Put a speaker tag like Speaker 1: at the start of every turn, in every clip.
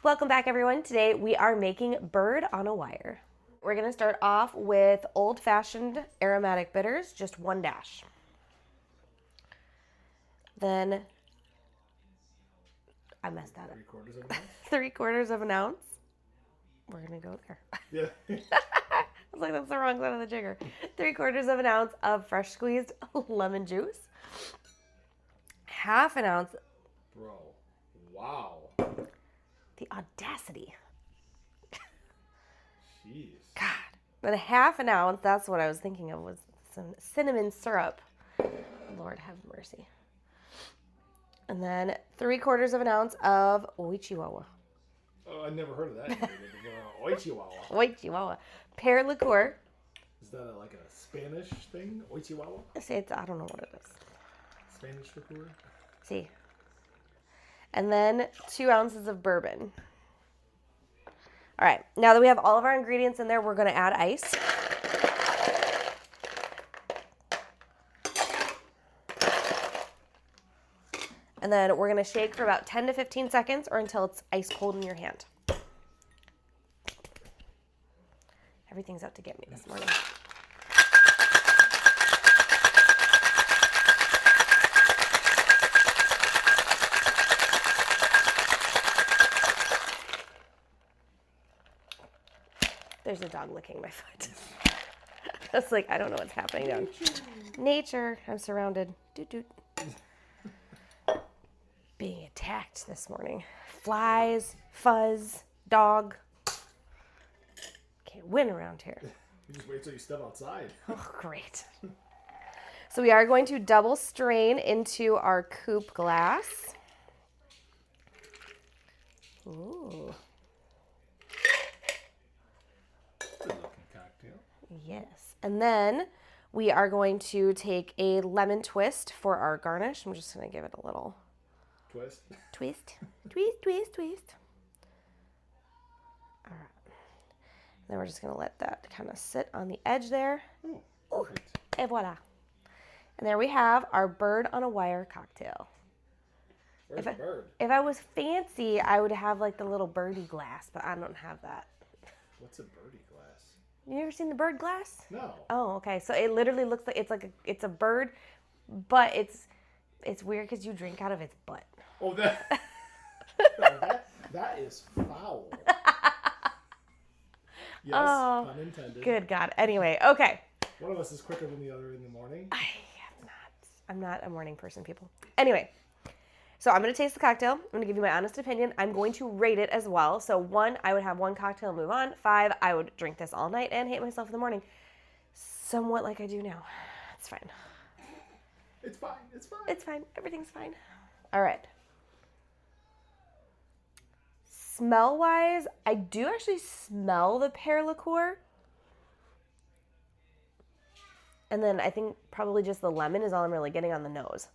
Speaker 1: Welcome back, everyone. Today we are making bird on a wire. We're going to start off with old-fashioned aromatic bitters, just 1 dash. Then, I messed that up.
Speaker 2: 3/4 of an ounce?
Speaker 1: 3/4 of an ounce. We're going to go there.
Speaker 2: Yeah.
Speaker 1: I was like, that's the wrong side of the jigger. 3/4 of an ounce of fresh squeezed lemon juice. 1/2 ounce.
Speaker 2: Bro. Wow.
Speaker 1: The audacity.
Speaker 2: Jeez.
Speaker 1: God. Then 1/2 ounce, that's what I was thinking of, was some cinnamon syrup. Lord have mercy. And then 3/4 of an ounce of Oi Chihuahua.
Speaker 2: Oh, I never heard of that. Oi Chihuahua.
Speaker 1: Oi Chihuahua. Pear Liqueur.
Speaker 2: Is that like a Spanish thing? Oi Chihuahua?
Speaker 1: See, I don't know what it is.
Speaker 2: Spanish liqueur?
Speaker 1: See. And then 2 ounces of bourbon. All right, now that we have all of our ingredients in there, we're going to add ice. And then we're going to shake for about 10 to 15 seconds or until it's ice cold in your hand. Everything's out to get me this morning. There's a dog licking my foot. I was like, I don't know what's happening down. Nature. I'm surrounded. Doot doot. Being attacked this morning. Flies, fuzz, dog. Can't win around here.
Speaker 2: You just wait till you step outside.
Speaker 1: Oh, great. So we are going to double strain into our coupe glass. Ooh.
Speaker 2: Good looking cocktail.
Speaker 1: Yes. And then we are going to take a lemon twist for our garnish. I'm just going to give it a little
Speaker 2: Twist.
Speaker 1: twist. Twist, twist, twist. All right. Then we're just going to let that kind of sit on the edge there.
Speaker 2: Oh, perfect.
Speaker 1: Et voila. And there we have our bird on a wire cocktail.
Speaker 2: Where's the bird?
Speaker 1: If I was fancy, I would have like the little birdie glass, but I don't have that.
Speaker 2: What's a birdie glass?
Speaker 1: You ever seen the bird glass?
Speaker 2: No.
Speaker 1: Oh, okay. So it literally looks like it's a bird, but it's weird because you drink out of its butt.
Speaker 2: Oh, that is foul. Yes,
Speaker 1: Oh,
Speaker 2: pun intended.
Speaker 1: Good God. Anyway, okay.
Speaker 2: One of us is quicker than the other in the morning.
Speaker 1: I'm not a morning person, people. Anyway, so I'm going to taste the cocktail. I'm going to give you my honest opinion. I'm going to rate it as well. So 1, I would have 1 cocktail and move on. 5, I would drink this all night and hate myself in the morning. Somewhat like I do now. It's fine.
Speaker 2: It's fine. It's fine.
Speaker 1: It's fine. Everything's fine. All right. Smell-wise, I do actually smell the pear liqueur. And then I think probably just the lemon is all I'm really getting on the nose.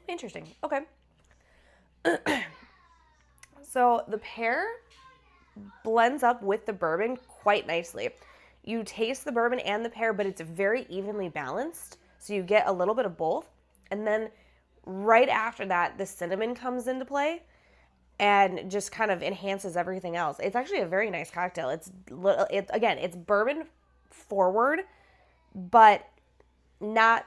Speaker 1: Interesting. Okay. So the pear blends up with the bourbon quite nicely. You taste the bourbon and the pear, but it's very evenly balanced. So you get a little bit of both. And then right after that, the cinnamon comes into play and just kind of enhances everything else. It's actually a very nice cocktail. It's bourbon forward, but not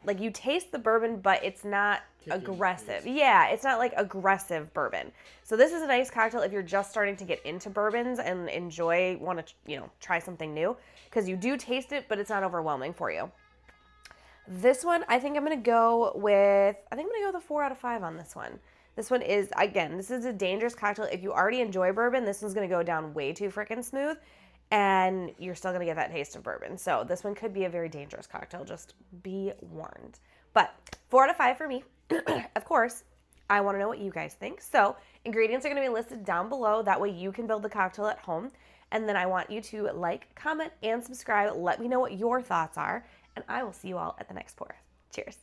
Speaker 1: like you taste the bourbon, but it's not aggressive. Yeah, it's not like aggressive bourbon. So this is a nice cocktail if you're just starting to get into bourbons and want to, try something new, because you do taste it, but it's not overwhelming for you. This one, I think I'm going to go with the 4 out of 5 on this one. This one is, again, this is a dangerous cocktail. If you already enjoy bourbon, this one's going to go down way too freaking smooth, and you're still going to get that taste of bourbon. So this one could be a very dangerous cocktail. Just be warned. But 4 out of 5 for me. Of course, I want to know what you guys think. So ingredients are going to be listed down below. That way you can build the cocktail at home. And then I want you to like, comment, and subscribe. Let me know what your thoughts are. And I will see you all at the next pour. Cheers.